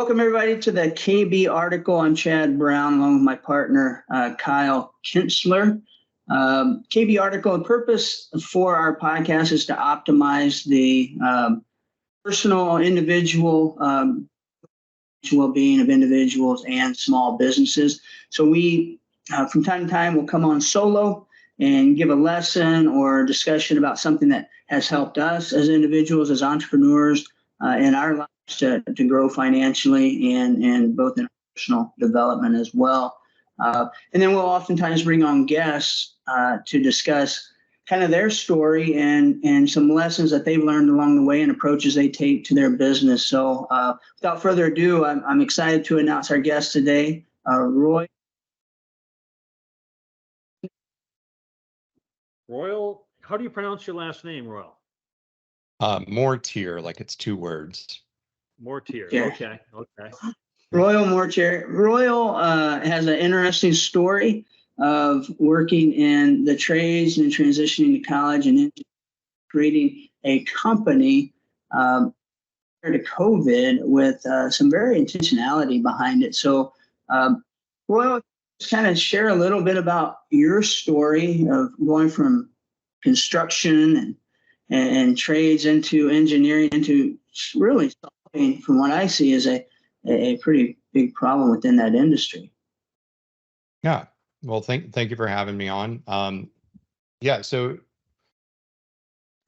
welcome everybody to the KB article. I'm Chad Brown, along with my partner, Kyle Kintzler. KB article, the purpose for our podcast is to optimize the personal, individual well-being of individuals and small businesses. So we, from time to time, will come on solo and give a lesson or discussion about something that has helped us as individuals, as entrepreneurs in our lives to grow financially and both in personal development as well. And then we'll oftentimes bring on guests to discuss kind of their story and some lessons that they've learned along the way and approaches they take to their business. So without further ado, I'm excited to announce our guest today, Royal, how do you pronounce your last name, Royal? Mortier, like it's 2 words. Mortier. Yeah. Okay. Royal Mortier. Royal has an interesting story of working in the trades and transitioning to college and creating a company prior to COVID with some very intentionality behind it. So, Royal, just kind of share a little bit about your story of going from construction and trades into engineering, into really solving, from what I see, is a pretty big problem within that industry. Yeah. Well, thank you for having me on. So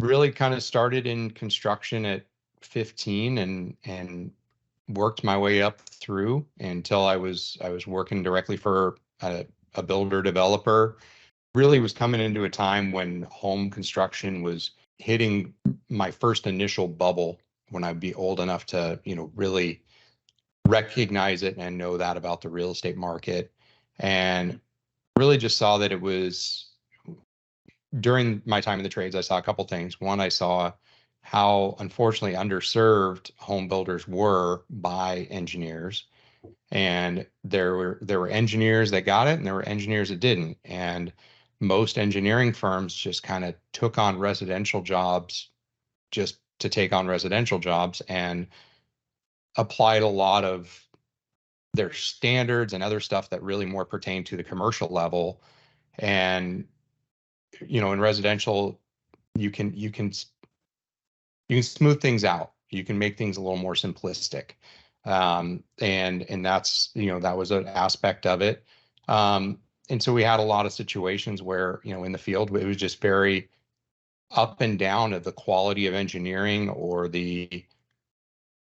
really kind of started in construction at 15 and worked my way up through until I was working directly for a builder developer. Really was coming into a time when home construction was hitting my first initial bubble, when I'd be old enough to, really recognize it and know that about the real estate market. And really just saw that it was, during my time in the trades, I saw a couple things. One, I saw how unfortunately underserved home builders were by engineers. And there were engineers that got it and there were engineers that didn't. And most engineering firms just kind of took on residential jobs just to take on residential jobs and applied a lot of their standards and other stuff that really more pertain to the commercial level. And in residential, you can smooth things out. You can make things a little more simplistic. And that's, that was an aspect of it. And so we had a lot of situations where, in the field, it was just very up and down of the quality of engineering or the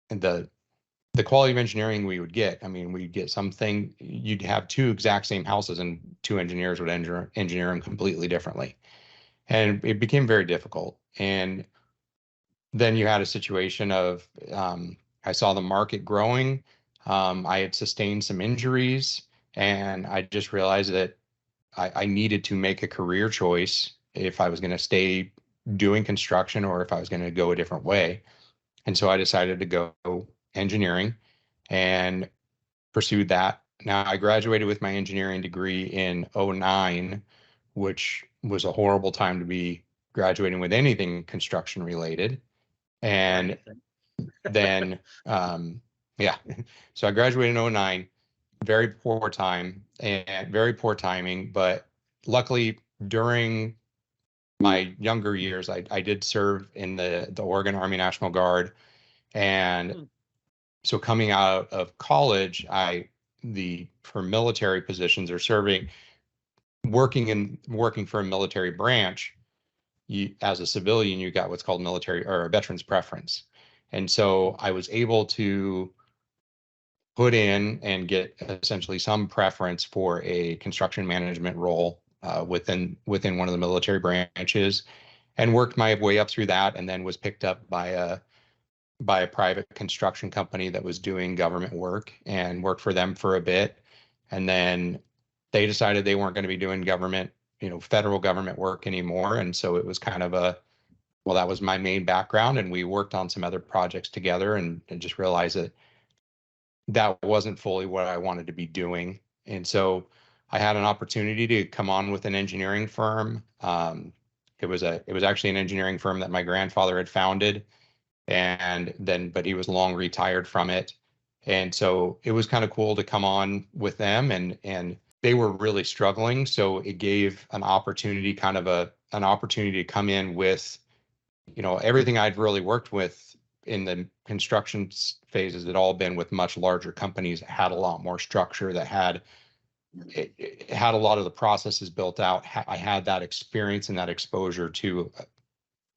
quality of engineering we would get. I mean, we'd get something, you'd have 2 exact same houses and 2 engineers would engineer them completely differently. And it became very difficult. And then you had a situation of, I saw the market growing. I had sustained some injuries, and I just realized that I needed to make a career choice if I was going to stay doing construction or if I was going to go a different way. And so I decided to go engineering and pursued that. Now, I graduated with my engineering degree in 2009, which was a horrible time to be graduating with anything construction related. And then, so I graduated in 2009, very poor timing, but luckily during my younger years, I did serve in the Oregon Army National Guard. And so coming out of college, for military positions or working for a military branch, as a civilian, you got what's called military or a veteran's preference. And so I was able to put in and get essentially some preference for a construction management role within one of the military branches, and worked my way up through that, and then was picked up by a private construction company that was doing government work, and worked for them for a bit. And then they decided they weren't going to be doing federal government work anymore. And so it was kind of that was my main background. And we worked on some other projects together and just realized that wasn't fully what I wanted to be doing. And so I had an opportunity to come on with an engineering firm. It was actually an engineering firm that my grandfather had founded, but he was long retired from it. And so it was kind of cool to come on with them, and they were really struggling. So it gave an opportunity, an opportunity to come in with, everything I'd really worked with in the construction phases had all been with much larger companies that had a lot more structure, that had it had a lot of the processes built out. I had that experience and that exposure to,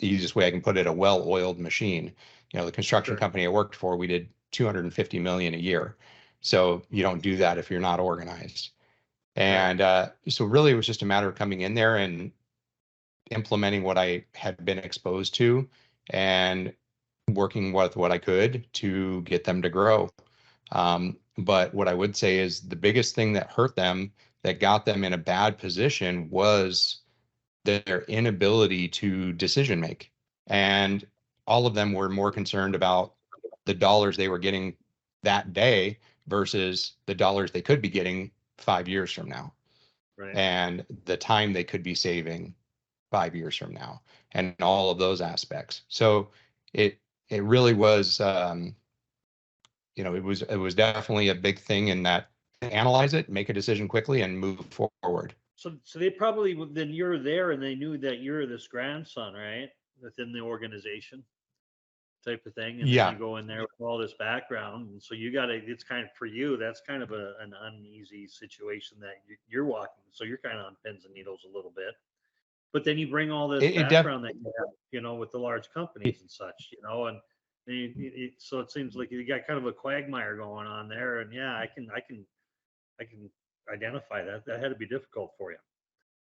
the easiest way I can put it, a well-oiled machine. The construction company I worked for, we did 250 million a year. So you don't do that if you're not organized. And so really it was just a matter of coming in there and implementing what I had been exposed to and working with what I could to get them to grow. But what I would say is the biggest thing that hurt them, that got them in a bad position, was their inability to decision make. And all of them were more concerned about the dollars they were getting that day versus the dollars they could be getting 5 years from now. Right. And the time they could be saving 5 years from now, and all of those aspects. So it really was, it was definitely a big thing in that, analyze it, make a decision quickly, and move forward. So they probably, then you're there and they knew that you're this grandson, right? Within the organization type of thing. And Yeah. then you go in there with all this background. And so you got to, it's kind of, for you, that's kind of an uneasy situation that you're walking. So you're kind of on pins and needles a little bit. But then you bring all this background that you have, with the large companies and such, and so it seems like you got kind of a quagmire going on there. And yeah, I can identify that. That had to be difficult for you.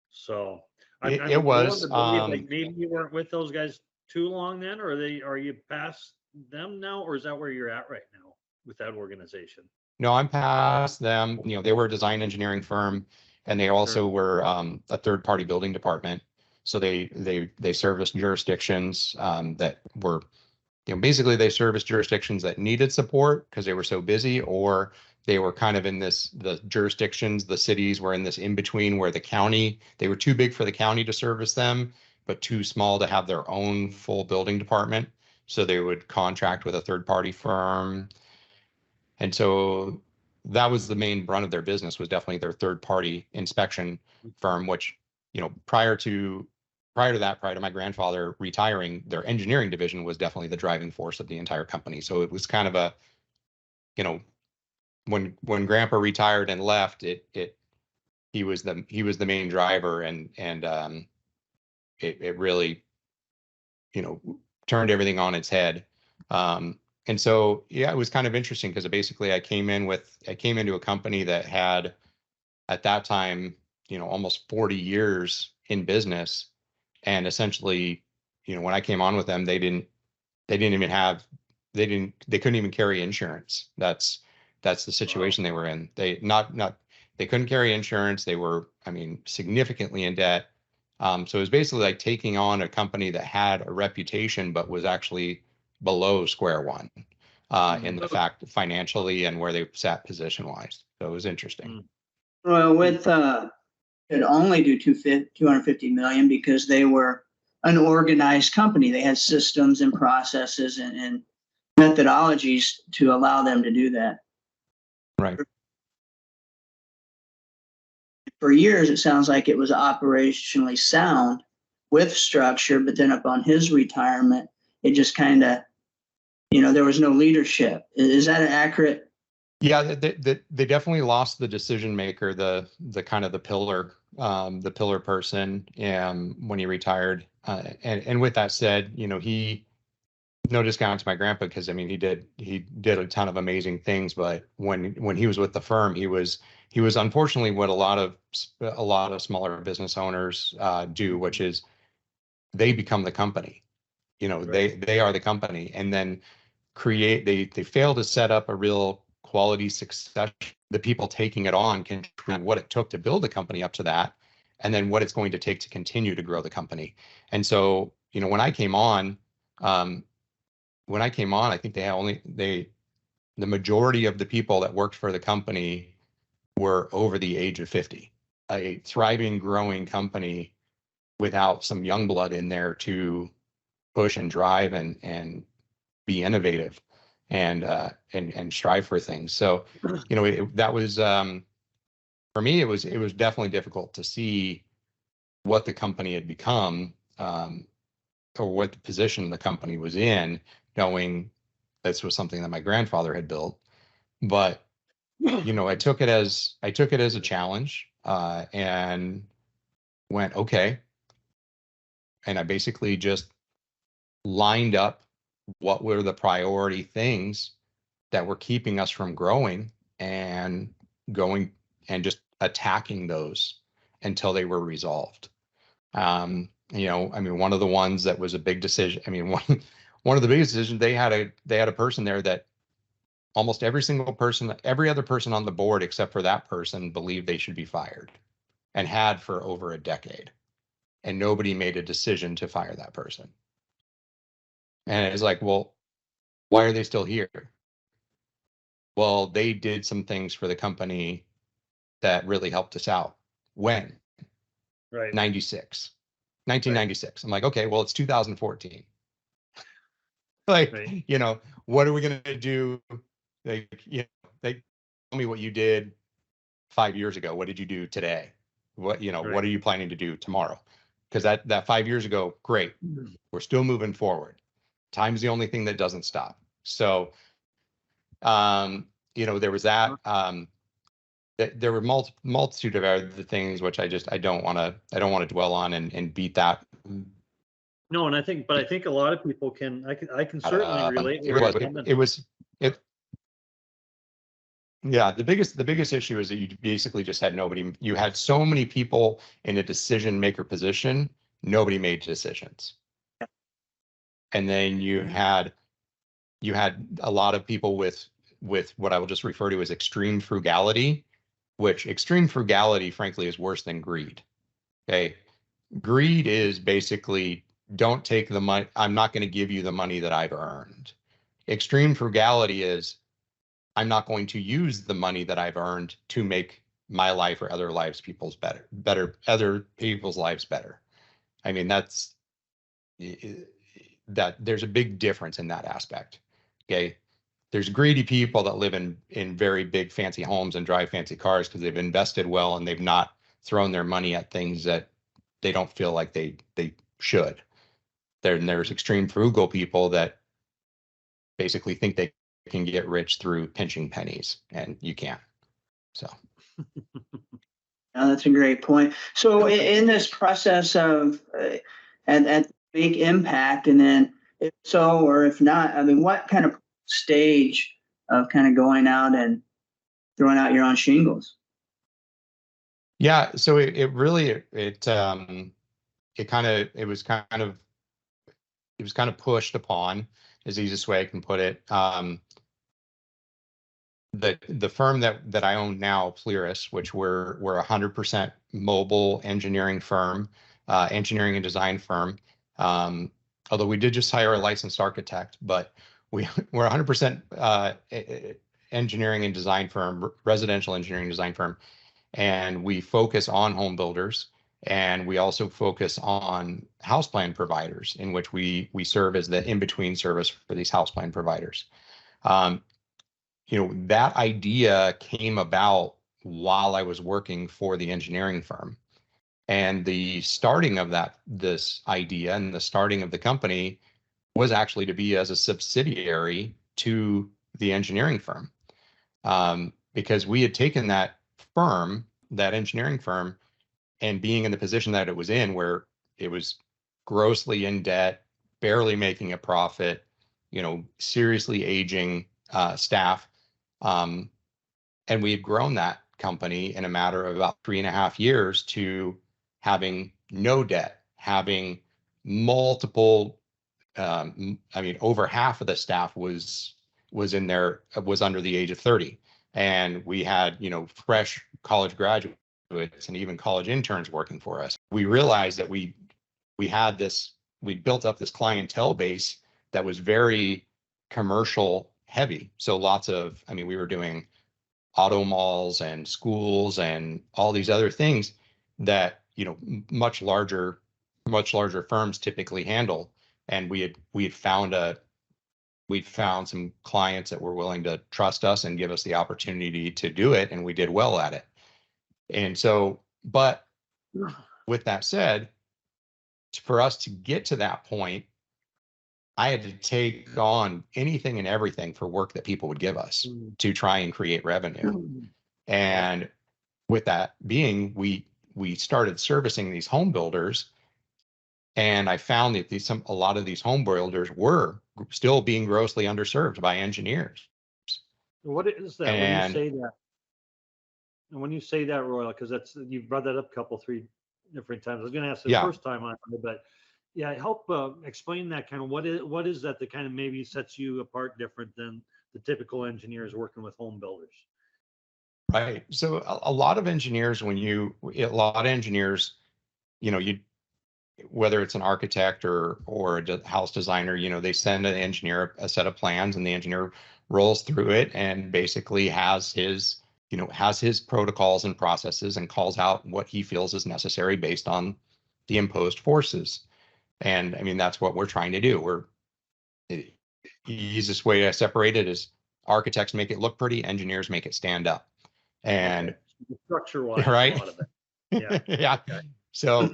So it was. Like maybe you weren't with those guys too long then, or are you past them now, or is that where you're at right now with that organization? No, I'm past them. They were a design engineering firm, and they also were a third-party building department. So they serviced jurisdictions that were, basically they serviced jurisdictions that needed support because they were so busy, or they were kind of in the jurisdictions, the cities were in this in between where they were too big for the county to service them, but too small to have their own full building department. So they would contract with a third-party firm. And so that was the main brunt of their business, was definitely their third-party inspection firm, which, prior to my grandfather retiring, their engineering division was definitely the driving force of the entire company. So it was kind of a, when Grandpa retired and left, he was the main driver, and it really, turned everything on its head. And so, yeah, it was kind of interesting because basically I came into a company that had, at that time, almost 40 years in business. And essentially, when I came on with them, they couldn't even carry insurance. That's the situation they were in. They couldn't carry insurance. They were, significantly in debt. So it was basically like taking on a company that had a reputation, but was actually below square one in the fact financially and where they sat position wise. So it was interesting. Well, with could only do 250 million because they were an organized company. They had systems and processes and methodologies to allow them to do that. Right. For years, it sounds like it was operationally sound with structure, but then upon his retirement, it just kind of, there was no leadership. Is that accurate? Yeah, they definitely lost the decision maker, the kind of the pillar person, when he retired. And with that said, no discount to my grandpa, because he did a ton of amazing things, but when he was with the firm, he was unfortunately what a lot of smaller business owners do, which is they become the company. Right. They are the company, and then they fail to set up a real quality success. The people taking it on can what it took to build the company up to that, and then what it's going to take to continue to grow the company. And so, when I came on, I think the majority of the people that worked for the company were over the age of 50. A thriving, growing company without some young blood in there to push and drive and be innovative. and strive for things. So, you know, that was for me, it was definitely difficult to see what the company had become, or what the position the company was in, knowing this was something that my grandfather had built. But, you know, I took it as a challenge, and went, okay. And I basically just lined up what were the priority things that were keeping us from growing, and going and just attacking those until they were resolved. You know, I mean, one of the ones that was a big decision, I mean, one of the biggest decisions, they had a person there that almost every single person, every other person on the board except for that person believed they should be fired, and had for over a decade. And nobody made a decision to fire that person. And it's like, well, why are they still here? Well, they did some things for the company that really helped us out. When? Right. 1996. I'm like, okay, well, it's 2014. Like, Right. you know, what are we going to do? Like, you know, they tell me what you did 5 years ago. What did you do today? What, you know, Right. what are you planning to do tomorrow? Because that 5 years ago, great. We're still moving forward. Time's the only thing that doesn't stop. So, you know, there was that. There were multitude of other things which I don't want to dwell on and beat that. No, and I think a lot of people can, I can certainly relate It where was you're coming it was it. Yeah, the biggest issue is that you basically just had nobody. You had so many people in a decision maker position, nobody made decisions. And then you had a lot of people with what I will just refer to as extreme frugality, which extreme frugality, frankly, is worse than greed. Okay. Greed is basically, don't take the money. I'm not going to give you the money that I've earned. Extreme frugality is, I'm not going to use the money that I've earned to make my life or other people's lives better. I mean, that there's a big difference in that aspect. Okay. There's greedy people that live in very big fancy homes and drive fancy cars because they've invested well and they've not thrown their money at things that they don't feel like they should. There's extreme frugal people that basically think they can get rich through pinching pennies, and you can't. So. Yeah, that's a great point. So in this process of at big impact, and then if so or if not, I mean, what kind of stage of kind of going out and throwing out your own shingles? Yeah, so it really it was kind of pushed upon, is the easiest way I can put it. The firm that I own now, PLIRIS, which we're 100% mobile engineering firm, engineering and design firm. Although we did just hire a licensed architect, but we're 100% engineering and design firm, residential engineering design firm, and we focus on home builders, and we also focus on house plan providers, in which we serve as the in-between service for these house plan providers. You know, that idea came about while I was working for the engineering firm. And the starting of this idea and the starting of the company was actually to be as a subsidiary to the engineering firm. Because we had taken that engineering firm, and being in the position that it was in, where it was grossly in debt, barely making a profit, you know, seriously aging staff. And we had grown that company in a matter of about 3.5 years to having no debt, having multiple, I mean, over half of the staff was under the age of 30. And we had, you know, fresh college graduates and even college interns working for us. We realized that we built up this clientele base that was very commercial heavy. So we were doing auto malls and schools and all these other things that, you know, much larger firms typically handle. And we had found we found some clients that were willing to trust us and give us the opportunity to do it, and we did well at it. And so, but with that said, for us to get to that point, I had to take on anything and everything for work that people would give us to try and create revenue. And with that being, we started servicing these home builders, and I found that a lot of these home builders were still being grossly underserved by engineers. What is that when you say that? And when you say that, Royal, because you've brought that up a couple, 3 different times. I was going to ask the first time on it, but yeah, help explain that kind of what is that kind of maybe sets you apart different than the typical engineers working with home builders. Right. So a lot of engineers, whether it's an architect or a house designer, they send an engineer a set of plans, and the engineer rolls through it and basically has his protocols and processes and calls out what he feels is necessary based on the imposed forces. And I mean, that's what we're trying to do. The easiest way to separate it is architects make it look pretty, engineers make it stand up. And structure-wise, right? A lot of it. Yeah. Yeah. Okay. So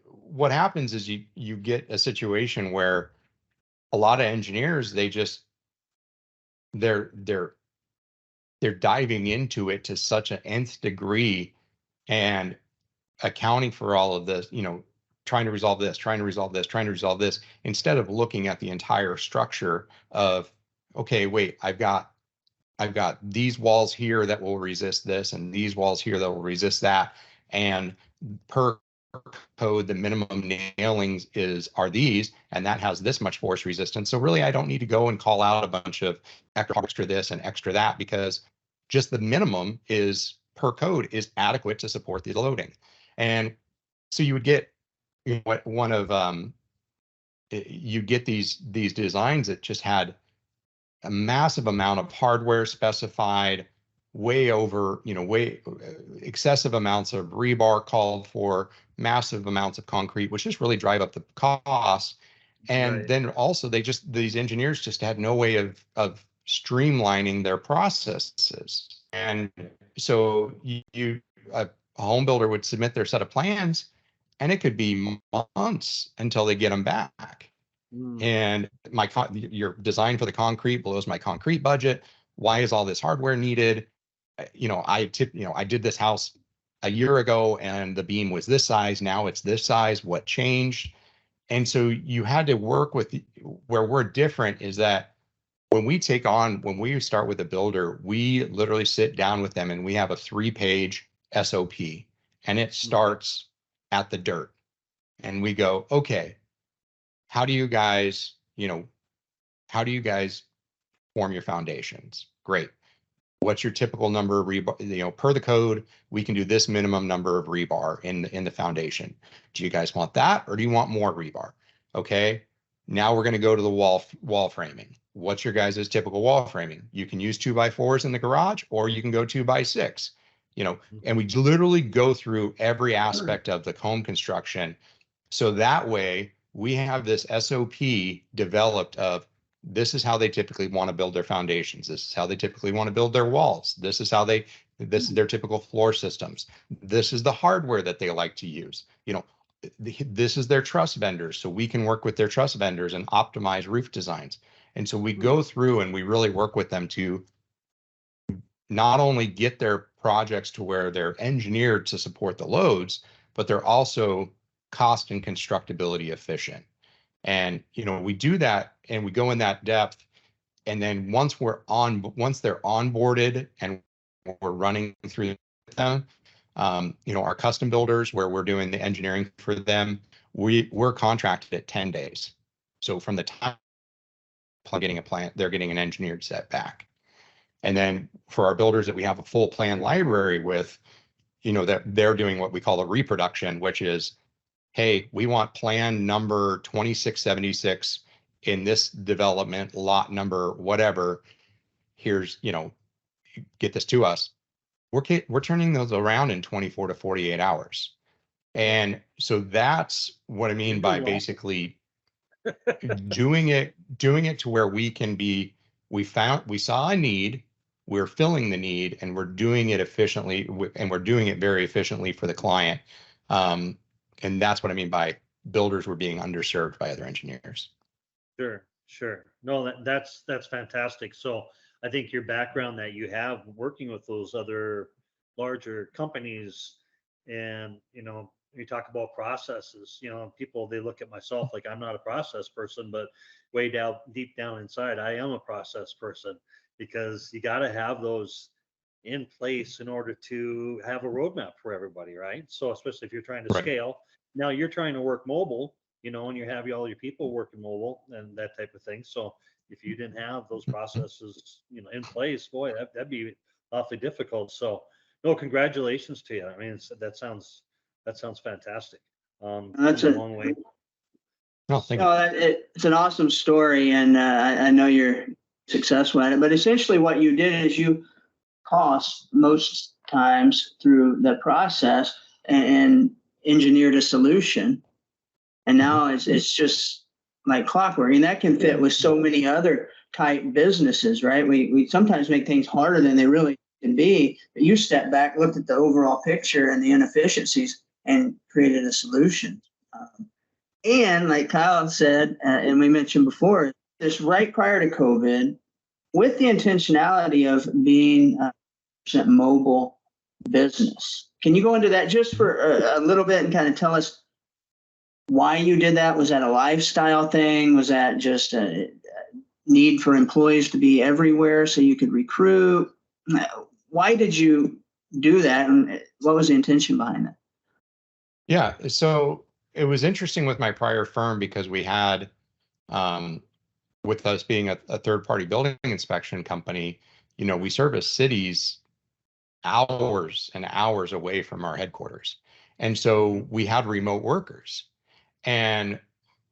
what happens is you get a situation where a lot of engineers, they're diving into it to such an nth degree and accounting for all of this, trying to resolve this, instead of looking at the entire structure of, okay, wait, I've got these walls here that will resist this, and these walls here that will resist that. And per code, the minimum nailings are these, and that has this much force resistance. So really, I don't need to go and call out a bunch of extra this and extra that, because just the minimum is per code is adequate to support the loading. And so you would get you get these designs that just had a massive amount of hardware specified, way excessive amounts of rebar called for, massive amounts of concrete, which just really drive up the costs. And then also these engineers just had no way of streamlining their processes. And so a home builder would submit their set of plans, and it could be months until they get them back. And your design for the concrete blows my concrete budget. Why is all this hardware needed? I did this house a year ago and the beam was this size. Now it's this size. What changed? And so you had to work with where we're different is that when we start with a builder, we literally sit down with them and we have a 3-page SOP, and it starts at the dirt. And we go, okay, how do you guys form your foundations? Great. What's your typical number of rebar? Per the code, we can do this minimum number of rebar in the foundation. Do you guys want that, or do you want more rebar? Okay. Now we're going to go to the wall framing. What's your guys' typical wall framing? You can use 2x4s in the garage, or you can go 2x6. And we literally go through every aspect of the home construction. So that way we have this SOP developed of, this is how they typically want to build their foundations. This is how they typically want to build their walls. This is their typical floor systems. This is the hardware that they like to use. This is their truss vendors. So we can work with their truss vendors and optimize roof designs. And so we go through and we really work with them to not only get their projects to where they're engineered to support the loads, but they're also cost and constructability efficient. And we do that and we go in that depth. And then once they're onboarded and we're running through them, our custom builders where we're doing the engineering for them, we're contracted at 10 days. So from the time getting a plan, they're getting an engineered set back. And then for our builders that we have a full plan library with, that they're doing what we call a reproduction, which is, hey, we want plan number 2676 in this development, lot number, whatever. Here's, get this to us. We're turning those around in 24 to 48 hours. And so that's what I mean by basically doing it to where we saw a need, we're filling the need, and we're doing it efficiently, and we're doing it very efficiently for the client. And that's what I mean by builders were being underserved by other engineers. Sure. No, that's fantastic. So I think your background that you have working with those other larger companies, and you talk about processes, people, they look at myself like I'm not a process person, but way down deep down inside, I am a process person, because you got to have those in place in order to have a roadmap for everybody, right? So especially if you're trying to Right. scale, now you're trying to work mobile, and you have all your people working mobile and that type of thing. So if you didn't have those processes, in place, boy, that'd be awfully difficult. So no, congratulations to you. I mean, that sounds fantastic. That's a a long way. No, thank you. No, it's an awesome story, and I know you're successful at it. But essentially, what you did is you cost most times through the process and engineered a solution, and now it's just like clockwork, and that can fit with so many other type businesses, right? We sometimes make things harder than they really can be. But you stepped back, looked at the overall picture and the inefficiencies, and created a solution. And like Kyle said, and we mentioned before, this right prior to COVID, with the intentionality of being a mobile business. Can you go into that just for a little bit and kind of tell us why you did that? Was that a lifestyle thing? Was that just a need for employees to be everywhere so you could recruit? Why did you do that, and what was the intention behind that? Yeah, so it was interesting with my prior firm because we had, with us being a third-party building inspection company, we service cities hours and hours away from our headquarters. And so we had remote workers. And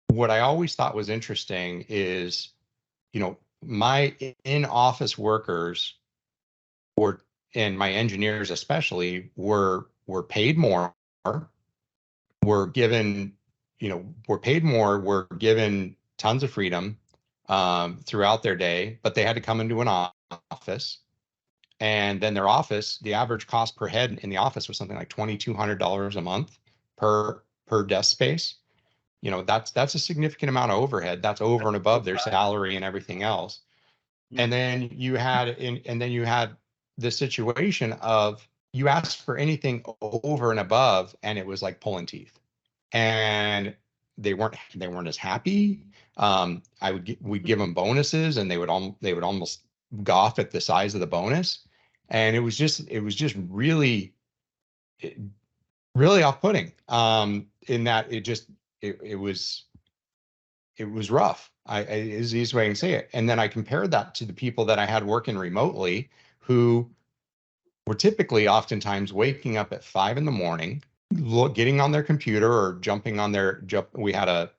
what I always thought was interesting is, my in-office workers and my engineers especially were paid more, were given tons of freedom throughout their day, but they had to come into an office. And then their office, the average cost per head in the office was something like $2,200 a month per desk space. That's a significant amount of overhead. That's over and above their salary and everything else. And then you had the situation of you asked for anything over and above, and it was like pulling teeth, and they weren't as happy. We'd give them bonuses, and they would almost scoff at the size of the bonus, and it was just really off-putting. In that it was rough. Is the easiest way I can say it. And then I compared that to the people that I had working remotely, who were typically oftentimes waking up at 5 a.m, getting on their computer or jumping on we had a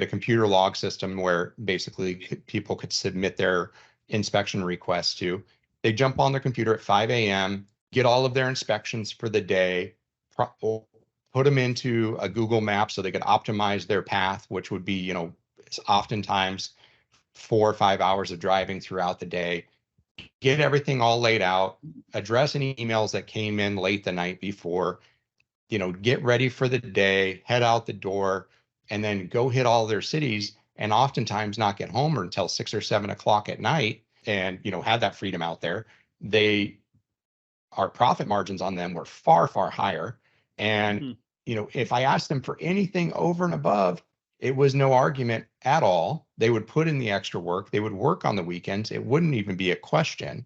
computer log system where basically people could submit their inspection requests to. They jump on their computer at 5 a.m, get all of their inspections for the day, put them into a Google map so they could optimize their path, which would be, oftentimes 4 or 5 hours of driving throughout the day, get everything all laid out, address any emails that came in late the night before, get ready for the day, head out the door, and then go hit all their cities, and oftentimes not get home until 6 or 7 o'clock at night, and, had that freedom out there. Our profit margins on them were far, far higher. And, if I asked them for anything over and above, it was no argument at all. They would put in the extra work. They would work on the weekends. It wouldn't even be a question.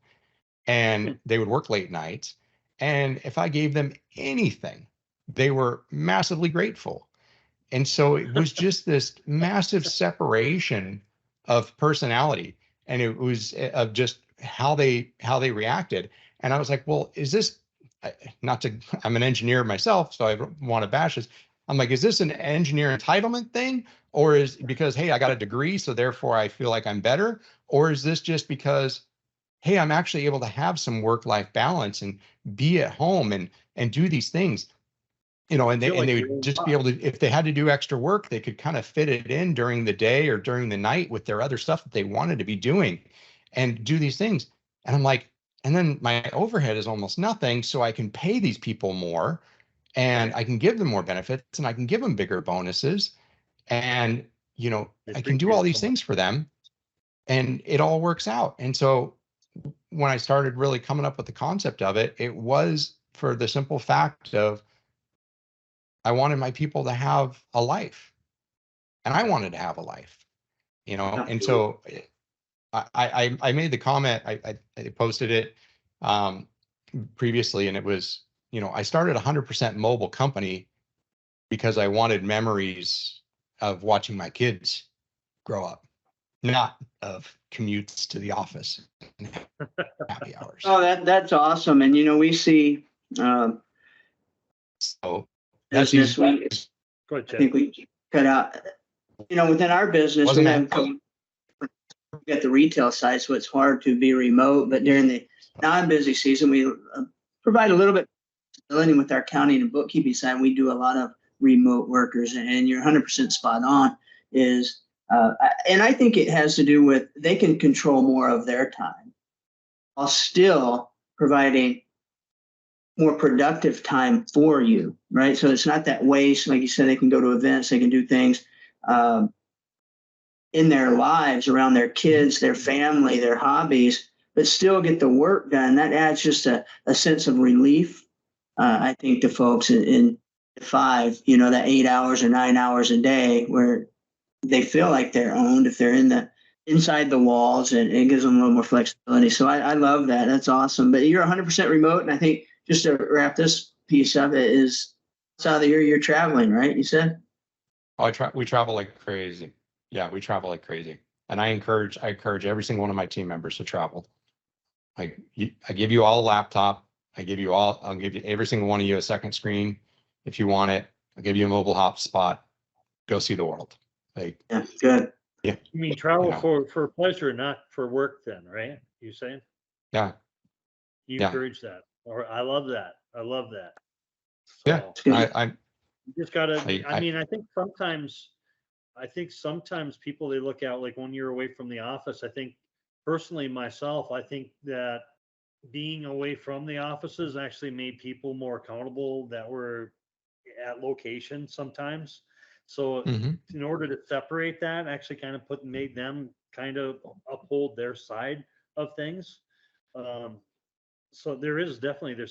And they would work late nights. And if I gave them anything, they were massively grateful. And so it was just this massive separation of personality. And it was of just how they reacted. And I was like, well, is this I'm an engineer myself, so I don't want to bash this. I'm like, is this an engineer entitlement thing? Or is because, hey, I got a degree, so therefore I feel like I'm better? Or is this just because, hey, I'm actually able to have some work-life balance and be at home and do these things? you know, and Feel like they you're would just be able to, if they had to do extra work, they could kind of fit it in during the day or during the night with their other stuff that they wanted to be doing and do these things. And I'm like, and then my overhead is almost nothing. So I can pay these people more and I can give them more benefits and I can give them bigger bonuses. And, you know, They I can do all appreciate it these so much. things for them and it all works out. And so when I started really coming up with the concept of it, it was for the simple fact of I wanted my people to have a life and I wanted to have a life, you know? And so I made the comment, I posted it previously and it was, you know, I started a 100% mobile company because I wanted memories of watching my kids grow up, not of commutes to the office and happy hours. Oh, that's awesome. And, you know, we see, So that's business, easy. Go ahead, I Chad. think we cut out, you know, within our business, we have got the retail side, so it's hard to be remote, but during the non-busy season, we provide a little bit of stability with our accounting and bookkeeping side. We do a lot of remote workers, and you're 100% spot on is, and I think it has to do with they can control more of their time while still providing more productive time for you, right? So it's not that waste. Like you said, they can go to events, they can do things in their lives around their kids, their family, their hobbies, but still get the work done. That adds just a sense of relief, I think, to folks in 5, you know, that 8 hours or 9 hours a day where they feel like they're owned if they're inside the walls, and it gives them a little more flexibility. So I love that. That's awesome. But you're 100% remote, and I think just to wrap this piece of it is, it's out of the year you're traveling, right? You said? Oh, we travel like crazy. Yeah, we travel like crazy. And I encourage every single one of my team members to travel. I give you all a laptop. I'll give you every single one of you a second screen. If you want it, I'll give you a mobile hotspot. Go see the world. Like, Yeah, good. yeah. You mean travel You know. for pleasure, not for work then, right? You saying? Yeah. You Yeah. encourage that. Or I love that. I love that. So Yeah. you just gotta, I mean, I think sometimes people, they look out like when you're away from the office. I think personally myself, I think that being away from the offices actually made people more accountable that were at location sometimes. So mhm. in order to separate that, actually kind of made them kind of uphold their side of things. So there's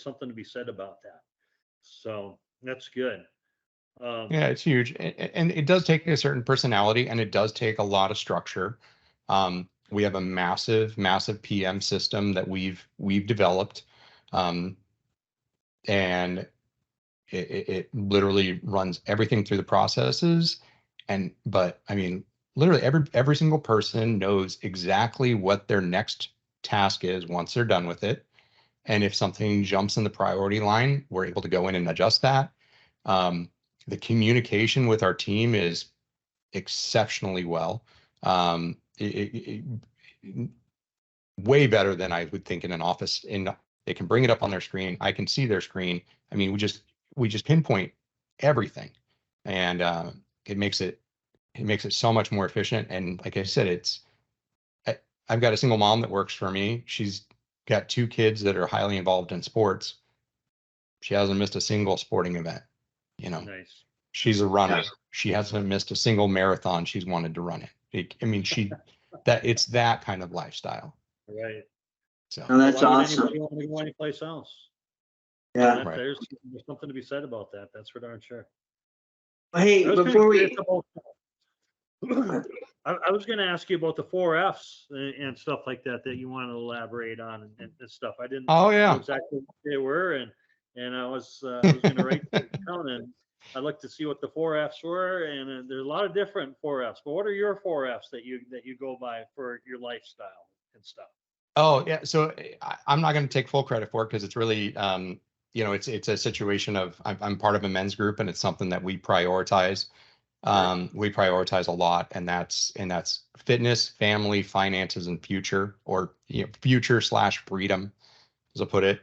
something to be said about that. So that's good. Yeah, it's huge. And it does take a certain personality and it does take a lot of structure. We have a massive, massive PM system that we've developed. And it literally runs everything through the processes. But I mean, literally every single person knows exactly what their next task is once they're done with it. And if something jumps in the priority line, we're able to go in and adjust that. The communication with our team is exceptionally well. Way better than I would think in an office. They can bring it up on their screen. I can see their screen. I mean, we just pinpoint everything, and it makes it so much more efficient. And like I said, I've got a single mom that works for me. She's got 2 kids that are highly involved in sports. She hasn't missed a single sporting event. You know, Nice. she's a runner. She hasn't missed a single marathon she's wanted to run it. I mean, it's that kind of lifestyle. Right. So No, that's Why would awesome. anybody want to go anyplace else? Yeah. Right. There's something to be said about that. That's for darn sure. Hey, I was before we, I was going to ask you about the 4Fs and stuff like that you want to elaborate on and stuff. I didn't Oh know yeah. exactly what they were, and I was going to write them down, and I looked to see what the 4Fs were, and there's a lot of different 4Fs. But what are your 4Fs that you go by for your lifestyle and stuff? Oh yeah. So I'm not going to take full credit for it because it's really, you know, it's a situation of I'm part of a men's group and it's something that we prioritize. We prioritize a lot, and that's fitness, family, finances, and future, or you know, future/freedom, as I put it.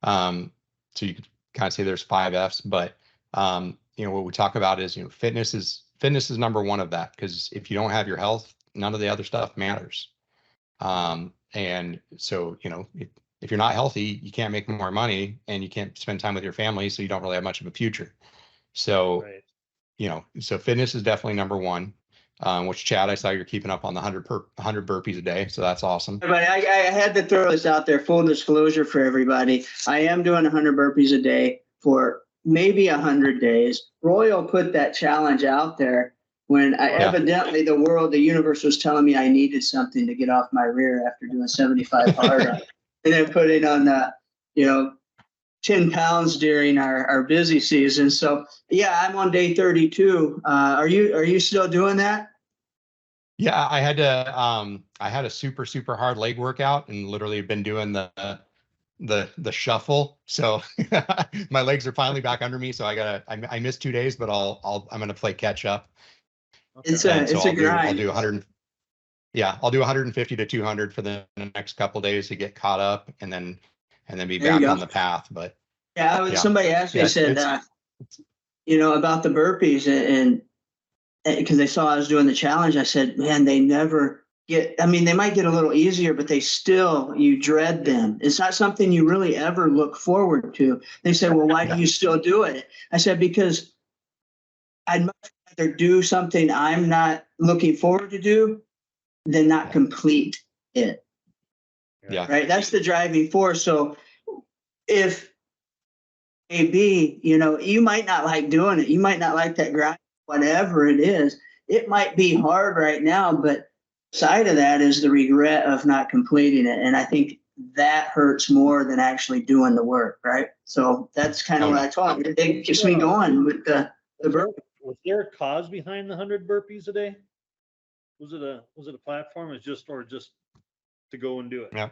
So you could kind of say there's 5 Fs, but What we talk about is, fitness is number one of that, because if you don't have your health, none of the other stuff matters. And so, if you're not healthy, you can't make more money and you can't spend time with your family. So you don't really have much of a future. So, Right. So fitness is definitely number one. Which, Chad, I saw you're keeping up on the 100 burpees a day. So that's awesome. But I had to throw this out there, full disclosure for everybody. I am doing 100 burpees a day for maybe 100 days. Royal put that challenge out there when evidently the universe was telling me I needed something to get off my rear after doing 75 hard on, and then put it on 10 pounds during our busy season. So yeah, I'm on day 32. Are you still doing that? Yeah, I had a super hard leg workout and literally been doing the shuffle. So my legs are finally back under me. So I missed 2 days, but I'm going to play catch up. It's a grind. I'll do 100. Yeah, I'll do 150 to 200 for the next couple of days to get caught up, and then be back on the path. But somebody asked me, said, about the burpees, and because they saw I was doing the challenge, I said, man, they never get, they might get a little easier, but you dread them. It's not something you really ever look forward to. They said, well, why do you still do it? I said, because I'd much rather do something I'm not looking forward to do than not complete it. Yeah. Right. That's the driving force. So if maybe, you might not like doing it. You might not like that grind, whatever it is. It might be hard right now, but side of that is the regret of not completing it. And I think that hurts more than actually doing the work. Right. So that's kind of what I taught. It keeps me going with the burpee. Was there a cause behind the 100 burpees a day? Was it a platform? Just to go and do it? Yeah.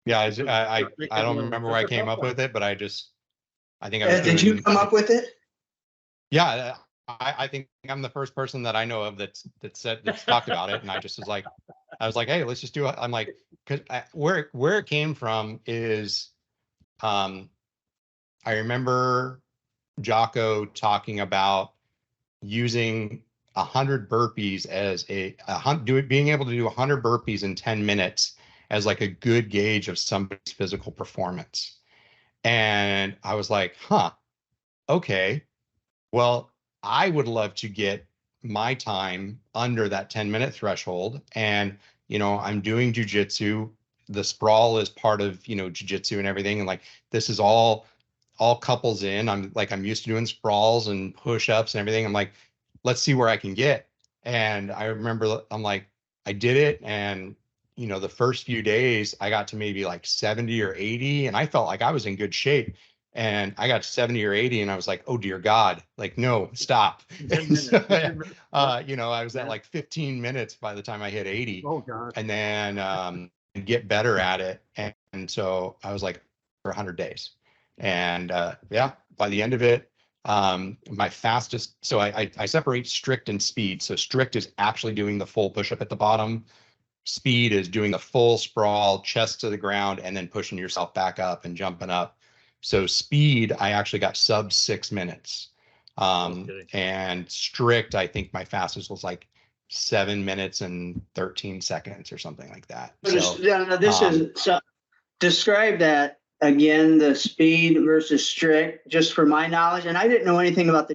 Yeah. I don't remember where I came up with it, but I think I was did you come up with it? Yeah. I think I'm the first person that I know of that's talked about it. And I was like, hey, let's just do it. I'm like, cause where it came from is, I remember Jocko talking about using 100 burpees as being able to do 100 burpees in 10 minutes as like a good gauge of somebody's physical performance. And I was like, okay, well, I would love to get my time under that 10-minute threshold. And, I'm doing jujitsu. The sprawl is part of, jujitsu and everything. And like, this is all couples in. I'm used to doing sprawls and push-ups and everything. I'm like, let's see where I can get. And I remember I'm like, I did it. And, the first few days I got to maybe like 70 or 80, and I felt like I was in good shape. And I got 70 or 80 and I was like, oh dear God, like, no, stop. So, I was at like 15 minutes by the time I hit 80. Oh God. And then get better at it. And so I was like, for 100 days. And by the end of it, my fastest, so I separate strict and speed. So strict is actually doing the full push-up at the bottom. Speed is doing the full sprawl, chest to the ground, and then pushing yourself back up and jumping up. So speed, I actually got sub 6 minutes. And strict, I think my fastest was like 7 minutes and 13 seconds or something like that. So describe that again, the speed versus strict, just for my knowledge. And I didn't know anything about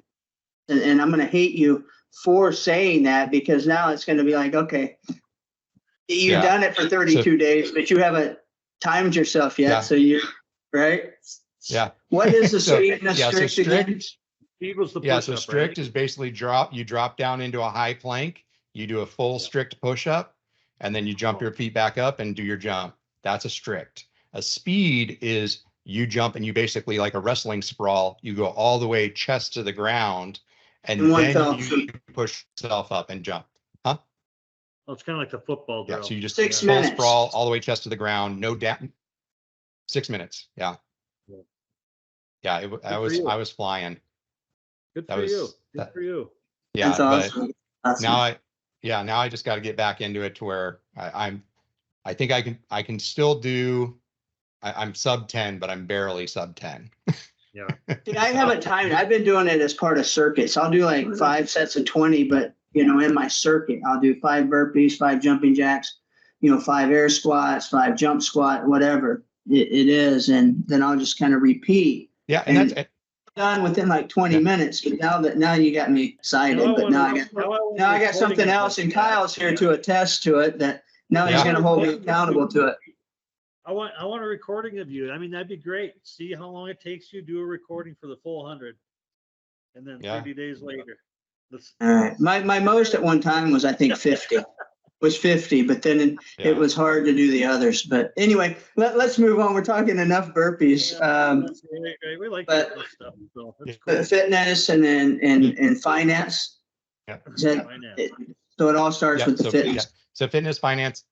and I'm going to hate you for saying that, because now it's going to be like, okay, you've done it for 32 days, but you haven't timed yourself yet. So you're right. Yeah. What is the speed and the strict again? Speed was the push-up, so strict is basically you drop down into a high plank, you do a full strict push-up, and then you jump your feet back up and do your jump. That's a strict. A speed is you jump and you basically, like a wrestling sprawl, you go all the way chest to the ground, and then you push yourself up and jump. Huh? Well, it's kind of like the football drill. Yeah, so you just 6 full minutes. sprawl all the way chest to the ground, no down. 6 minutes. Yeah. Yeah, I was flying. Good for you. Good for you. Yeah, that's awesome. But now I just got to get back into it to where I think I can still do. I'm sub 10, but I'm barely sub 10. Yeah. See, I haven't timed. I've been doing it as part of circuits. I'll do like 5 sets of 20, but in my circuit, I'll do 5 burpees, 5 jumping jacks, 5 air squats, 5 jump squat, whatever it is, and then I'll just kind of repeat. Yeah, and that's done within like 20 minutes. But now you got me excited. But now I got something else, and Kyle's here to attest to it. That now he's going to hold me accountable to it. I want a recording of you. I mean, that'd be great. See how long it takes you. Do a recording for the full 100, and then 30 days later. All right. My most at one time was, I think, 50. Was 50, but then it was hard to do the others. But anyway, let's move on. We're talking enough burpees. We like that stuff. So fitness and then and finance. Yeah. So it all starts with the fitness. So fitness, finance.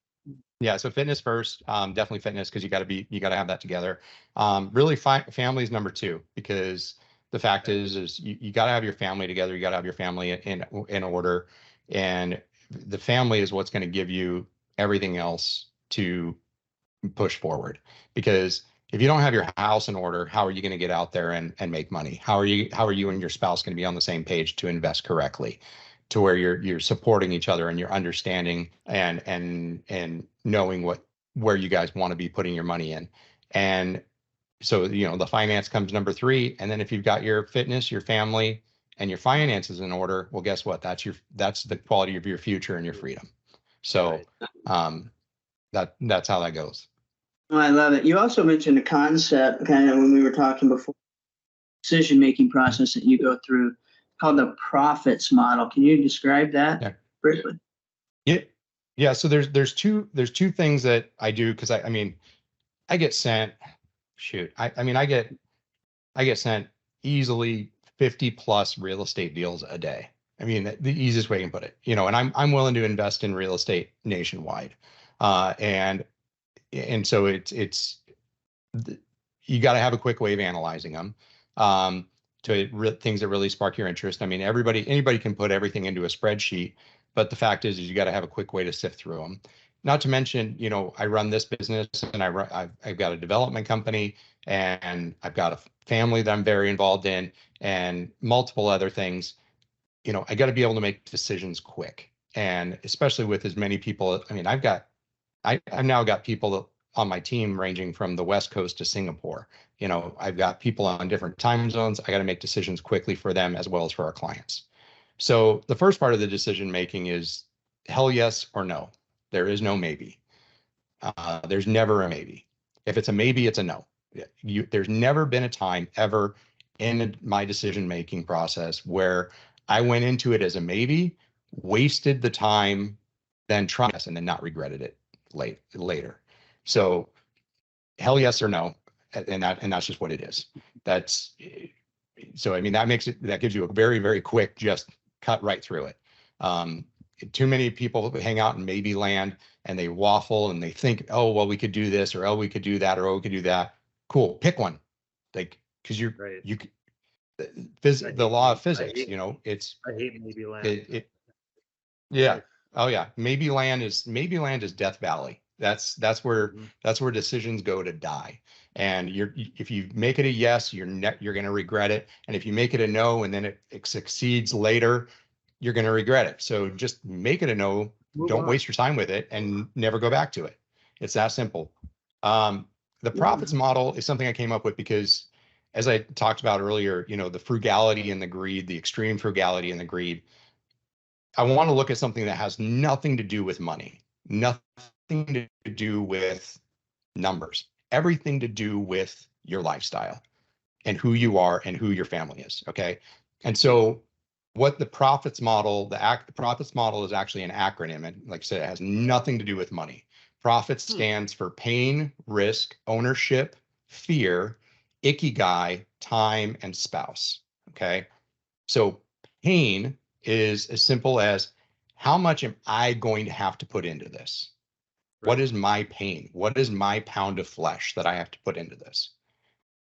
Yeah. So fitness first, definitely fitness, because you got to have that together. Really, family is number 2, because the fact is you got to have your family together. You got to have your family in order, and the family is what's going to give you everything else to push forward. Because if you don't have your house in order, how are you going to get out there and make money? How are you and your spouse going to be on the same page to invest correctly, to where you're supporting each other and you're understanding and knowing where you guys want to be putting your money in? And so, the finance comes number 3. And then if you've got your fitness, your family, and your finances in order, well, guess what? That's the quality of your future and your freedom. So that's how that goes. Oh, I love it. You also mentioned a concept kind of when we were talking before, decision-making process that you go through, called the profits model. Can you describe that briefly? Yeah. So there's two things that I do, because I get sent, I get sent easily 50 plus real estate deals a day. I mean, the easiest way I can put it, and I'm willing to invest in real estate nationwide. And so it's you got to have a quick way of analyzing them, to things that really spark your interest. I mean, anybody can put everything into a spreadsheet, but the fact is you got to have a quick way to sift through them. Not to mention, I run this business, and I've got a development company, and I've got a family that I'm very involved in, and multiple other things. I got to be able to make decisions quick, and especially with as many people. I mean, I've now got people on my team ranging from the West Coast to Singapore. I've got people on different time zones. I got to make decisions quickly for them as well as for our clients. So the first part of the decision making is hell yes or no. There is no maybe. There's never a maybe. If it's a maybe, it's a no. There's never been a time ever in my decision-making process where I went into it as a maybe, wasted the time, then tried and then not regretted it later. So hell yes or no, and that's just what it is. So I mean, that gives you a very, very quick, just cut right through it. Too many people hang out in maybe land, and they waffle and they think, oh, well, we could do this, or oh, we could do that, or oh, we could do that. Cool, pick one. Because the law of physics, I hate maybe land. Yeah. Oh yeah. Maybe land is Death Valley. That's where decisions go to die. And if you make it a yes, you're going to regret it. And if you make it a no and then it succeeds later, you're going to regret it. So just make it a no. Don't waste your time with it, and never go back to it. It's that simple. The profits model is something I came up with because, as I talked about earlier, the frugality and the greed, the extreme frugality and the greed. I want to look at something that has nothing to do with money, nothing to do with numbers, everything to do with your lifestyle and who you are and who your family is. Okay. And so what the profits model, the profits model is actually an acronym. And like I said, it has nothing to do with money. Profits stands for pain, risk, ownership, fear, ikigai, time, and spouse. Okay. So pain is as simple as, how much am I going to have to put into this? Right. What is my pain? What is my pound of flesh that I have to put into this?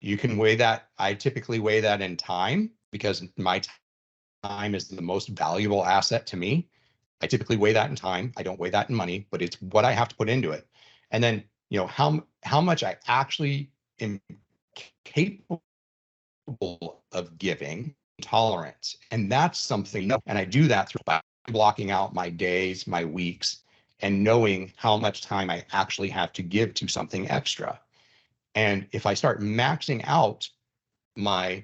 You can weigh that. I typically weigh that in time, because my time is the most valuable asset to me. I typically weigh that in time. I don't weigh that in money, but it's what I have to put into it. And then, how much I actually am capable of giving tolerance. And that's something, and I do that through blocking out my days, my weeks, and knowing how much time I actually have to give to something extra. And if I start maxing out my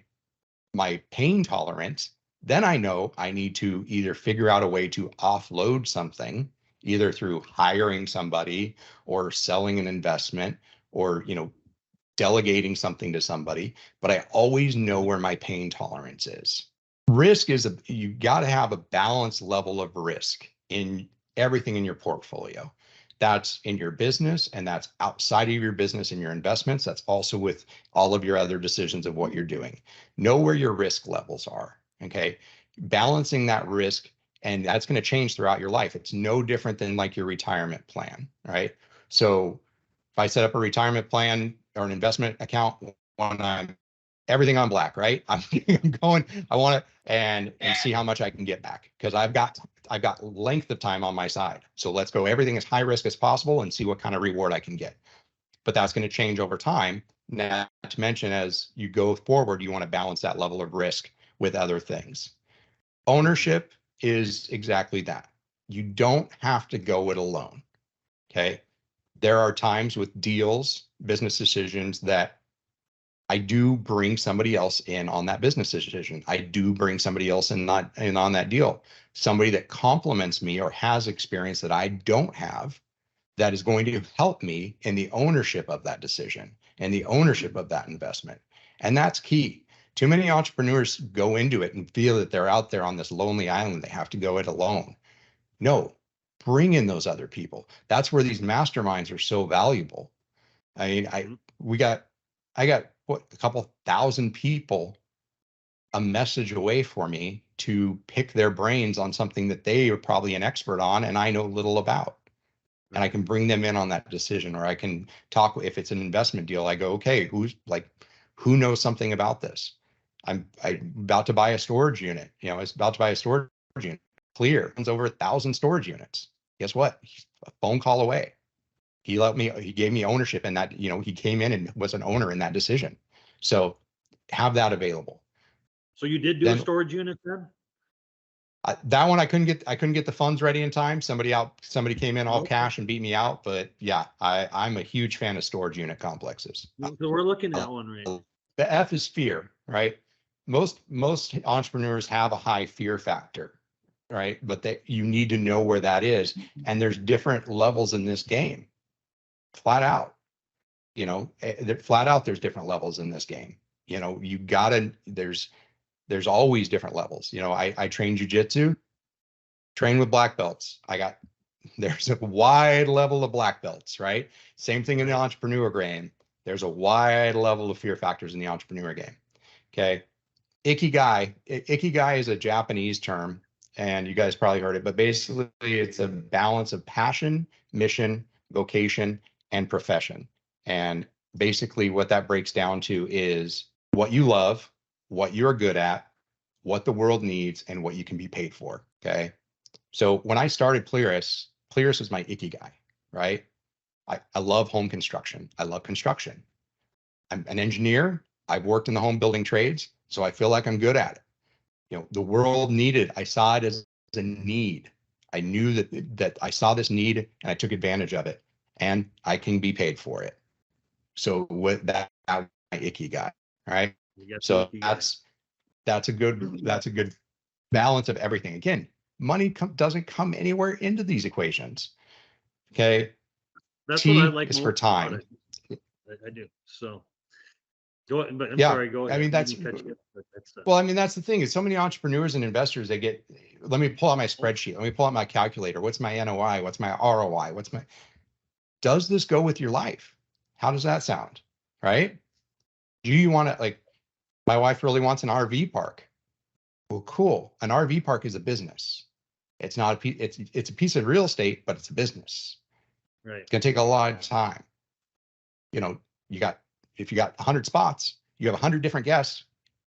pain tolerance, then I know I need to either figure out a way to offload something, either through hiring somebody or selling an investment or, delegating something to somebody, but I always know where my pain tolerance is. Risk is you got to have a balanced level of risk in everything in your portfolio. That's in your business, and that's outside of your business and your investments. That's also with all of your other decisions of what you're doing. Know where your risk levels are, okay? Balancing that risk, and that's going to change throughout your life. It's no different than like your retirement plan, right? So if I set up a retirement plan or an investment account when I'm everything on black, right? I'm going, I want to and see how much I can get back, because I've got length of time on my side. So let's go everything as high risk as possible and see what kind of reward I can get. But that's going to change over time. Not to mention, as you go forward, you want to balance that level of risk with other things. Ownership is exactly that. You don't have to go it alone. Okay. There are times with deals, business decisions, that I do bring somebody else in on that business decision. I do bring somebody else in on that deal. Somebody that complements me or has experience that I don't have, that is going to help me in the ownership of that decision and the ownership of that investment. And that's key. Too many entrepreneurs go into it and feel that they're out there on this lonely island. They have to go it alone. No, bring in those other people. That's where these masterminds are so valuable. I mean, I got what, a couple thousand people a message away for me to pick their brains on something that they are probably an expert on and I know little about. And I can bring them in on that decision, or I can talk, if it's an investment deal, I go, okay, who knows something about this? I'm about to buy a storage unit. It's about to buy a storage unit. PLIRIS owns over 1,000 storage units. Guess what? He's a phone call away. He gave me ownership in that, he came in and was an owner in that decision. So have that available. So you did do a storage unit then? That one I couldn't get the funds ready in time. Somebody came in all cash and beat me out. But yeah, I'm a huge fan of storage unit complexes. So we're looking at one right now. The F is fear, right? Most entrepreneurs have a high fear factor, right? But you need to know where that is. And there's different levels in this game. Flat out, there's different levels in this game. There's always different levels. I train jujitsu, train with black belts. There's a wide level of black belts, right? Same thing in the entrepreneur game. There's a wide level of fear factors in the entrepreneur game. Okay. Ikigai is a Japanese term, and you guys probably heard it, but basically it's a balance of passion, mission, vocation, and profession. And basically what that breaks down to is what you love, what you're good at, what the world needs, and what you can be paid for. Okay. So when I started PLIRIS was my ikigai, right? I love home construction. I love construction. I'm an engineer. I've worked in the home building trades, so I feel like I'm good at it. The world needed, I saw it as a need. I knew that I saw this need and I took advantage of it, and I can be paid for it. So with that, my ikigai, right? So that's a good balance of everything. Again, money doesn't come anywhere into these equations. Okay. That's what I like is for time. I do. So go ahead, but I'm yeah, sorry, go ahead. I mean, that's the thing is so many entrepreneurs and investors, let me pull out my spreadsheet. Let me pull out my calculator. What's my NOI? What's my ROI? Does this go with your life? How does that sound? Right? Do you want to, my wife really wants an RV park. Well, cool. An RV park is a business. It's not it's a piece of real estate, but it's a business. Right. It's going to take a lot of time. If you got 100 spots, you have 100 different guests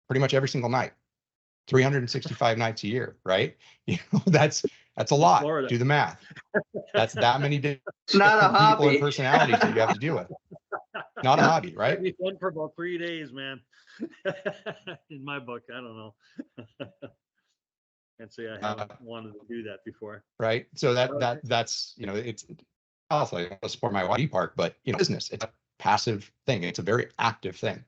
pretty much every single night, 365 nights a year, right? That's a lot. Florida. Do the math. That's that many different people and personalities that you have to deal with. not a hobby, right? It'd be fun for about 3 days, man. In my book, I don't know. Can't say I haven't wanted to do that before. Right. So that's, you know, it's also I want to support my YD park, but you know, business, it's a passive thing. It's a very active thing.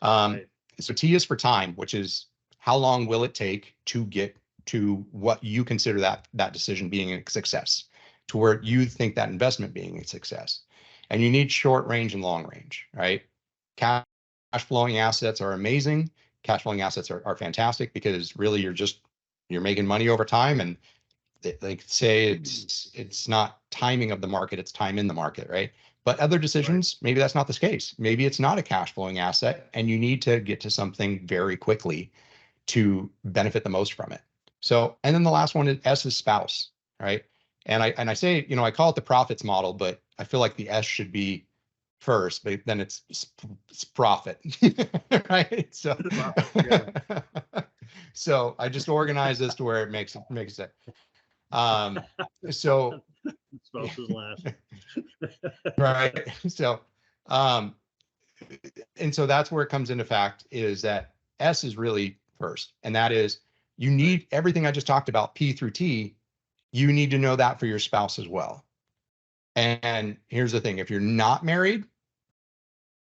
Right. So T is for time, which is how long will it take to get to what you consider that decision being a success, to where you think that investment being a success. And you need short range and long range, right? Cash flowing assets are amazing. Cash flowing assets are fantastic because really you're making money over time. And they say it's not timing of the market, it's time in the market, right? But other decisions, maybe that's not the case. Maybe it's not a cash flowing asset and you need to get to something very quickly to benefit the most from it. So, and then the last one is S is spouse, right? And I say, you know, I call it the profits model, but I feel like the S should be first, but then it's profit, right? So, so I just organize this to where it makes sense. So Spouse is last. right. So, and so that's where it comes into fact is that S is really first, and that is you need everything I just talked about, P through T, you need to know that for your spouse as well. And here's the thing, if you're not married,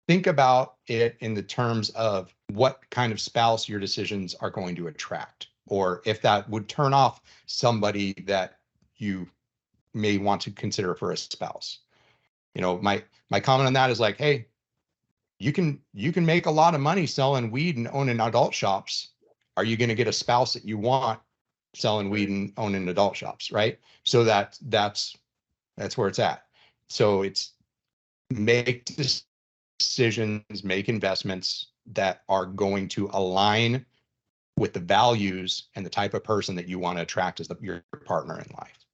think about it in the terms of what kind of spouse your decisions are going to attract, or if that would turn off somebody that you may want to consider for a spouse. You know, my comment on that is like, hey, you can make a lot of money selling weed and owning adult shops. Are you going to get a spouse that you want selling weed and owning adult shops, right? So that's where it's at. So it's make decisions, make investments that are going to align with the values and the type of person that you want to attract as your partner in life.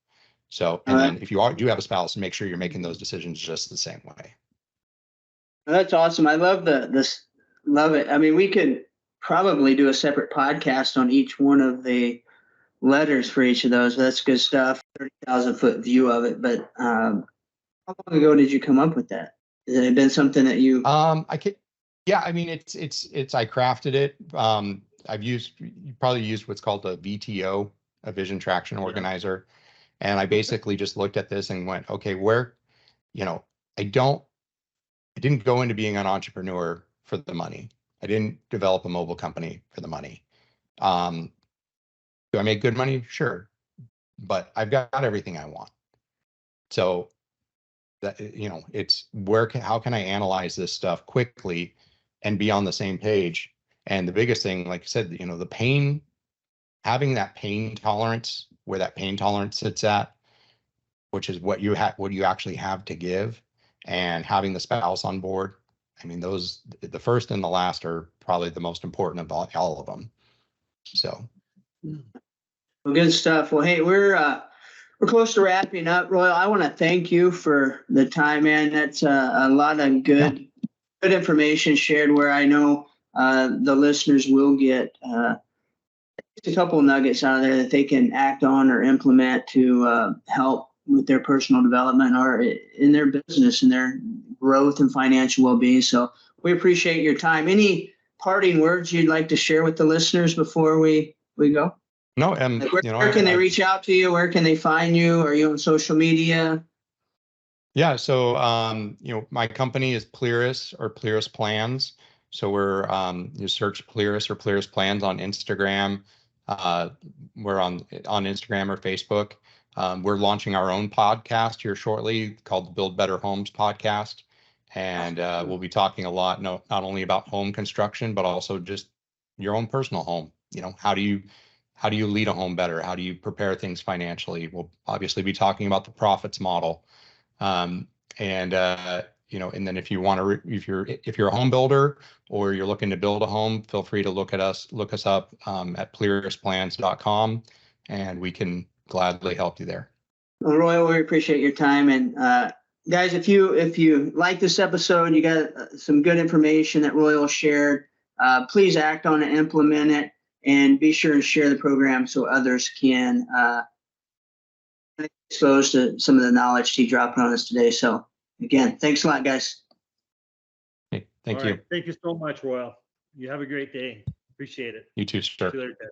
So, and then if you do have a spouse, make sure you're making those decisions just the same way. That's awesome. I love love it. I mean, we could probably do a separate podcast on each one of the letters for each of those. That's good stuff. 30,000 foot view of it. But how long ago did you come up with that? Has it been something that you? Yeah, I mean, it's I crafted it. You probably used what's called a VTO, a vision traction organizer. And I basically just looked at this and went, okay, where, you know, I didn't go into being an entrepreneur for the money. I didn't develop a mobile company for the money. Do I make good money? Sure. But I've got everything I want. So that, you know, it's how can I analyze this stuff quickly and be on the same page? And the biggest thing, like I said, you know, the pain, having that pain tolerance, where that pain tolerance sits at, which is what you actually have to give, and having the spouse on board. I mean, those, the first and the last are probably the most important of all of them. So. Well, good stuff. Well, hey, we're close to wrapping up. Royal, I want to thank you for the time, man. That's a lot of good information shared, where I know the listeners will get a couple of nuggets out of there that they can act on or implement to help with their personal development or in their business and their growth and financial well-being. So we appreciate your time. Any parting words you'd like to share with the listeners before we go? No, where can they reach out to you? Where can they find you? Are you on social media? Yeah, so you know, my company is PLIRIS or PLIRIS Plans. So we're you search PLIRIS or PLIRIS Plans on Instagram. We're on Instagram or Facebook. We're launching our own podcast here shortly called the Build Better Homes podcast. And we'll be talking a lot, not only about home construction, but also just your own personal home. You know, how do you lead a home better? How do you prepare things financially? We'll obviously be talking about the profits model. You know, and then if you want to, if you're a home builder or you're looking to build a home, feel free to look us up at plirisplanz.com, and we can gladly help you there. Well, Royal, we appreciate your time. And guys, if you like this episode, you got some good information that Royal shared, please act on it, implement it, and be sure and share the program so others can exposed to some of the knowledge he dropped on us today. So again, thanks a lot, guys. Thank All you. right. Thank you so much, Royal. You have a great day. Appreciate it. You too, sir. See you later, Ted.